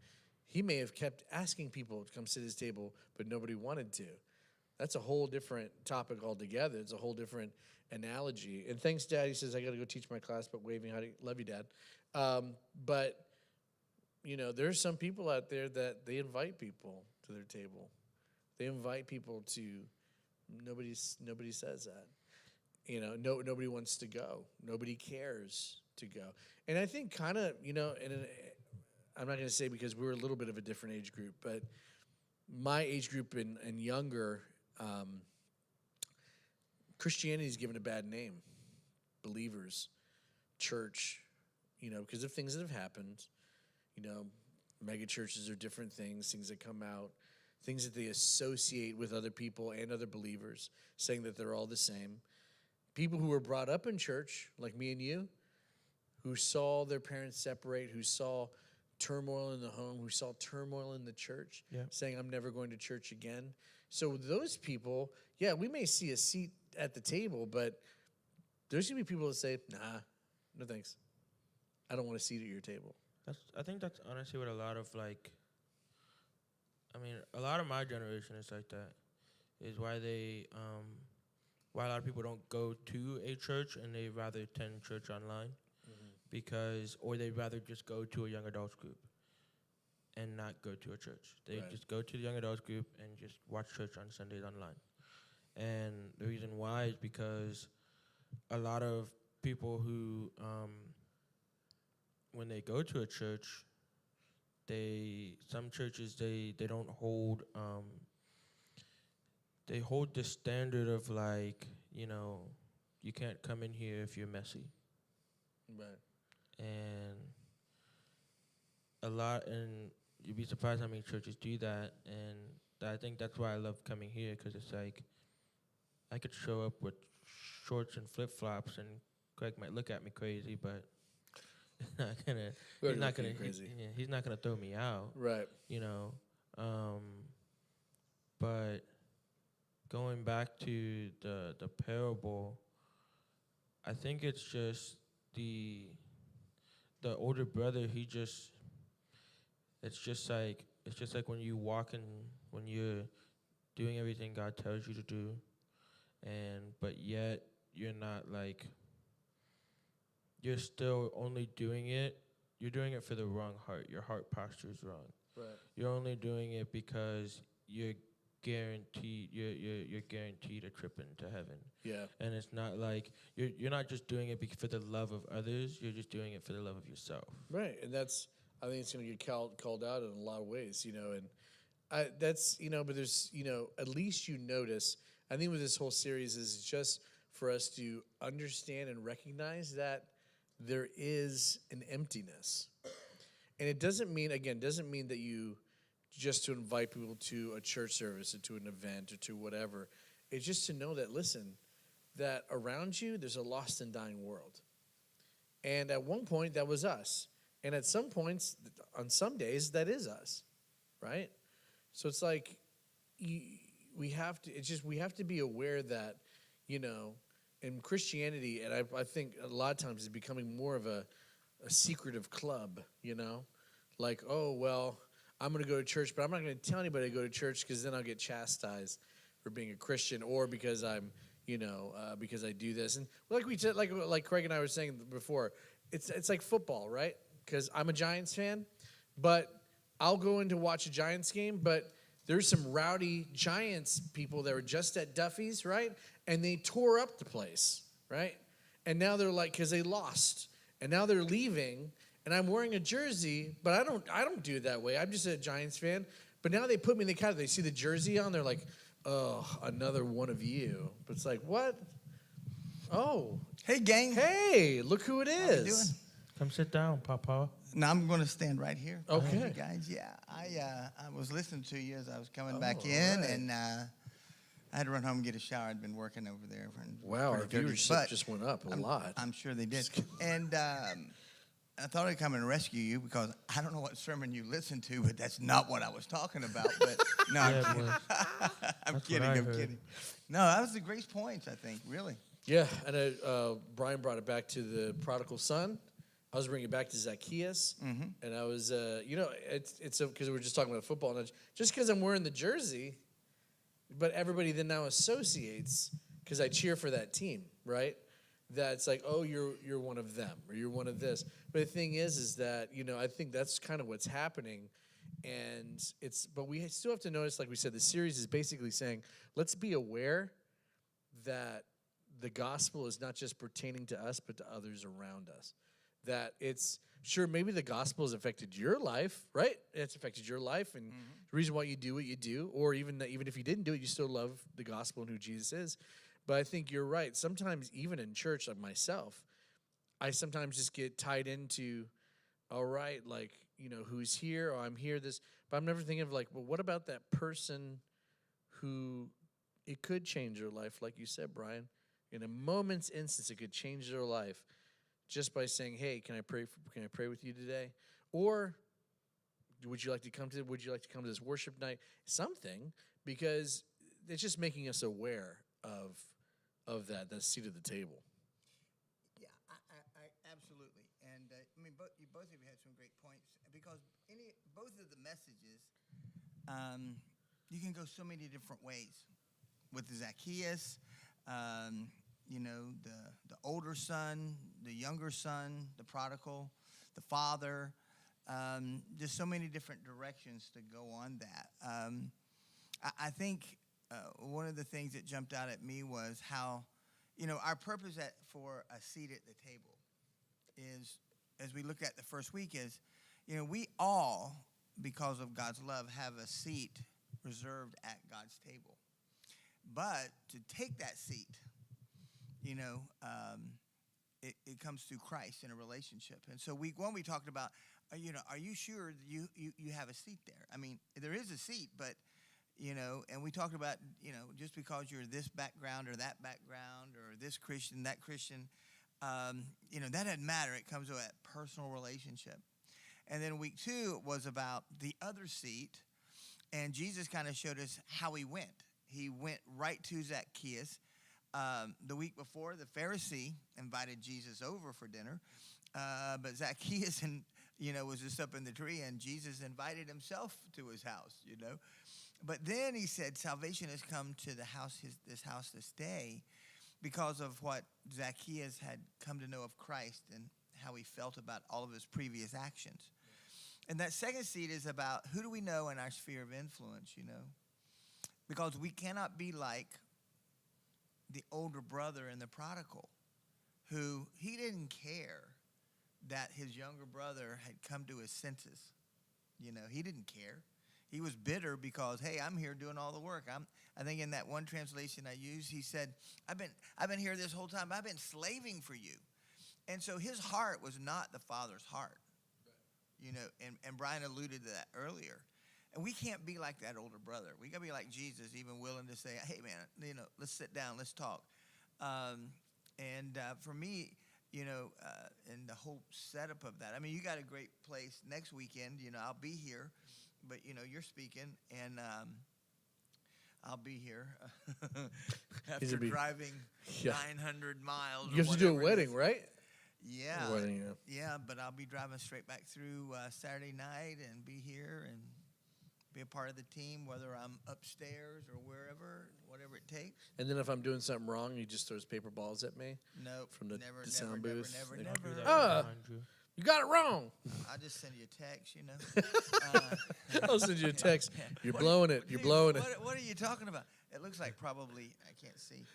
He may have kept asking people to come sit at his table, but nobody wanted to. That's a whole different topic altogether. It's a whole different analogy. And thanks, Dad. He says, I got to go teach my class about waving. Love you, Dad. But, there's some people out there that they invite people to their table. They invite people to, nobody says that. Nobody wants to go. Nobody cares to go. And I think kind of, I'm not going to say because we're a little bit of a different age group, but my age group and younger, Christianity's given a bad name. Believers, church, because of things that have happened. Mega churches are different things that come out, things that they associate with other people and other believers, saying that they're all the same. People who were brought up in church, like me and you, who saw their parents separate, who saw turmoil in the home, who saw turmoil in the church, saying, I'm never going to church again. So those people, we may see a seat at the table, but there's going to be people that say, nah, no thanks. I don't want a seat at your table. I think that's honestly what a lot of a lot of my generation is like that. Is why why a lot of people don't go to a church and they rather attend church online, or they'd rather just go to a young adults group and not go to a church. They just go to the young adults group and just watch church on Sundays online. And the reason why is because a lot of people who, when they go to a church, some churches don't hold, they hold the standard of like, you can't come in here if you're messy. Right. And you'd be surprised how many churches do that. And I think that's why I love coming here, because it's like, I could show up with shorts and flip-flops and Craig might look at me crazy, but he's not gonna throw me out. Right. But going back to the parable, I think it's just the older brother, it's just like when you walk in, when you're doing everything God tells you to do, but yet you're not like, you're still only doing it. You're doing it for the wrong heart. Your heart posture is wrong. Right. You're only doing it because you're guaranteed a trip into heaven. Yeah. And it's not like you're not just doing it for the love of others. You're just doing it for the love of yourself. Right. And I think it's going to get called out in a lot of ways, and but there's, at least notice, I think with this whole series is just for us to understand and recognize that there is an emptiness. And it doesn't mean that you just to invite people to a church service or to an event or to whatever. It's just to know that, listen, that around you there's a lost and dying world. And at one point that was us. And at some points, on some days, that is us, right? So it's like we have to be aware that, in Christianity, and I think a lot of times it's becoming more of a secretive club, like, oh, well, I'm going to go to church, but I'm not going to tell anybody to go to church because then I'll get chastised for being a Christian or because I'm, because I do this. And like we said, like Craig and I were saying before, it's like football, right? Because I'm a Giants fan, but I'll go in to watch a Giants game, but there's some rowdy Giants people that were just at Duffy's, right? And they tore up the place, right? And now they're like, because they lost, and now they're leaving, and I'm wearing a jersey, but I don't do it that way. I'm just a Giants fan. But now they put me in the category. They see the jersey on, they're like, oh, another one of you. But it's like, what? Oh. Hey, gang. Hey, look who it How is. you doing? Come sit down, Papa. Now I'm going to stand right here. Okay. You guys, yeah. I was listening to you as I was coming back Oh, in, right. and I had to run home and get a shower. I'd been working over there. Wow, our pretty dirty. viewership But just went up a lot. I'm sure they did. And I thought I'd come and rescue you because I don't know what sermon you listened to, but that's not what I was talking about. But no, I'm Yeah, kidding. boy. I'm That's kidding. what I I'm heard. kidding. No, that was the Grace Points, I think, really. Yeah, and Brian brought it back to the prodigal son. I was bringing it back to Zacchaeus, and I was, it's because we were just talking about football, and just because I'm wearing the jersey, but everybody then now associates because I cheer for that team, right? That's like, oh, you're one of them, or you're one of this. But the thing is that I think that's kind of what's happening, and but we still have to notice, like we said, the series is basically saying, let's be aware that the gospel is not just pertaining to us, but to others around us. That it's, sure, maybe the gospel has affected your life, right? It's affected your life, and the reason why you do what you do, or even if you didn't do it, you still love the gospel and who Jesus is. But I think you're right. Sometimes, even in church, like myself, I sometimes just get tied into, all right, like, who's here, or I'm here, this. But I'm never thinking of, like, well, what about that person who it could change their life, like you said, Brian? In a moment's instance, it could change their life just by saying, hey, can I pray with you today? Or would you like to come to this worship night? Something, because it's just making us aware of that seat at the table. Yeah, I absolutely. And both of you had some great points because both of the messages, you can go so many different ways. With Zacchaeus, the older son, the younger son, the prodigal, the father. There's so many different directions to go on that. I think one of the things that jumped out at me was how, our purpose for a seat at the table is, as we looked at the first week, is, we all, because of God's love, have a seat reserved at God's table. But to take that seat, it comes through Christ in a relationship. And so week one, we talked about, are you sure you have a seat there? I mean, there is a seat, but, and we talked about, just because you're this background or that background or this Christian, that Christian, that doesn't matter. It comes to that personal relationship. And then week two was about the other seat, and Jesus kind of showed us how he went. He went right to Zacchaeus. The week before, the Pharisee invited Jesus over for dinner, but Zacchaeus was just up in the tree, and Jesus invited himself to his house, But then he said, salvation has come to the house, this house this day, because of what Zacchaeus had come to know of Christ and how he felt about all of his previous actions. And that second seed is about who do we know in our sphere of influence, Because we cannot be like the older brother in the prodigal, who he didn't care that his younger brother had come to his senses. He didn't care. He was bitter because, hey, I'm here doing all the work. I think in that one translation I used, he said, I've been here this whole time. I've been slaving for you. And so his heart was not the Father's heart. And Brian alluded to that earlier. And we can't be like that older brother. We got to be like Jesus, even willing to say, hey, man, let's sit down, let's talk. For me, and the whole setup of that. I mean, you got a great place next weekend. I'll be here, but, you're speaking, and I'll be here after driving 900 miles. You have to do a wedding, right? Yeah. A wedding, yeah, but I'll be driving straight back through Saturday night and be here and be a part of the team, whether I'm upstairs or whatever it takes. And then if I'm doing something wrong, he just throws paper balls at me. Nope. From the never, sound booth. They don't do that Ah! behind you. You got it wrong. I'll just send you a text, I'll send you a text. You're What- blowing it. You're blowing it. What are you talking about? It looks like probably, I can't see.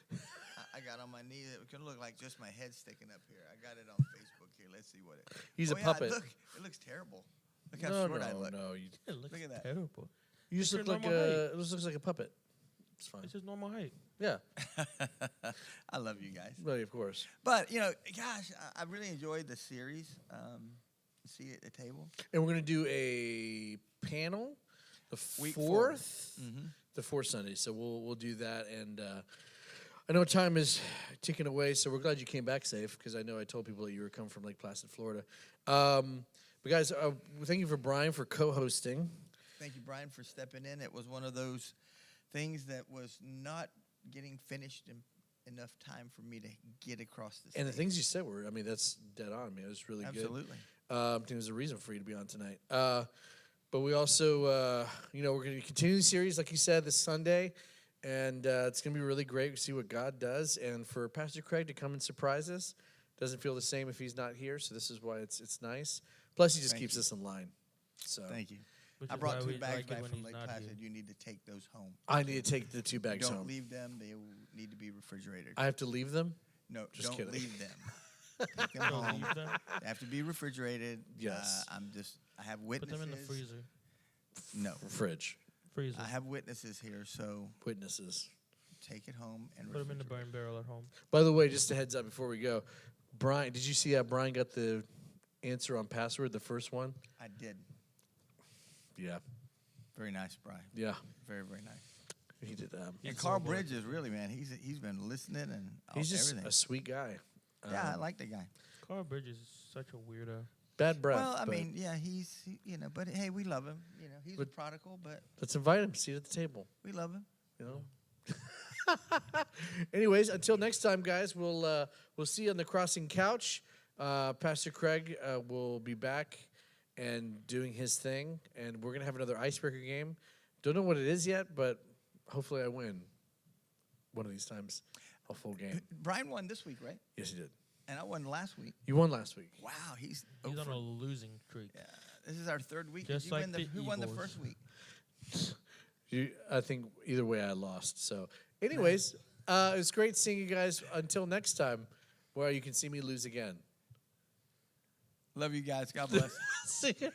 I got on my knee. It could look like just my head sticking up here. I got it on Facebook here. Let's see what it. He's a yeah, puppet. Look, it looks terrible. Look how No, short I look. no. It looks Look at that. terrible. You just It's look your like normal height. it just looks like a puppet. It's fine. It's just normal height. Yeah, I love you guys. well, of course. But, gosh, I really enjoyed the series. See at the table. And we're gonna do a panel, the Week fourth, Mm-hmm. the fourth Sunday. So we'll do that. And I know time is ticking away, so we're glad you came back safe because I know I told people that you were coming from Lake Placid, Florida. But guys, thank you for Brian for co-hosting. Thank you, Brian, for stepping in. It was one of those things that was not getting finished in enough time for me to get across the And the stage. things you said were, that's dead on. I mean, it was really good. Absolutely. I think there's a reason for you to be on tonight. But we also, we're going to continue the series, like you said, this Sunday. And it's going to be really great to see what God does. And for Pastor Craig to come and surprise us, doesn't feel the same if he's not here. So this is why it's nice. Plus, he just Thank keeps you. us in line. So Thank you. Which I is brought why 2 we bags like it back when from he's Lake not Placid. here. You need to take those home. I need to take the 2 bags Don't home. leave them. They will need to be refrigerated. I have to leave them? No, Just don't kidding. leave them. Take them Don't home. leave them. They have to be refrigerated. Yes. I have Put witnesses. them in the freezer. No, Fridge. Freezer. I have witnesses here, so Witnesses. take it home and Put them in the refrigerate. burn barrel at home. By the way, just a heads up before we go. Brian, did you see how Brian got the answer on password, the first one? I did. Yeah. Very nice, Brian. Yeah. Very, very nice. He did. And He's Carl so good. Bridges, really, man, he's been listening and He's just everything. a sweet guy. Yeah, I like the guy. Carl Bridges is such a weirdo. Bad breath. Well, I but mean, yeah, but hey, we love him. He's a But- prodigal, but let's invite him. Seat at the table. we love him. You know. Anyways, until next time, guys. We'll see you on the Crossing Couch. Pastor Craig will be back and doing his thing, and we're gonna have another icebreaker game. Don't know what it is yet, but hopefully I win one of these times. A full game. Brian won this week, right? Yes, you did. And I won last week. You won last week. Wow, he's He's on over. a losing streak. Yeah, this is our 3rd week. Just You like win the who won the Eagles. first week? I think either way I lost. So, anyways, it's great seeing you guys. Until next time, where you can see me lose again. Love you guys. God bless. See ya.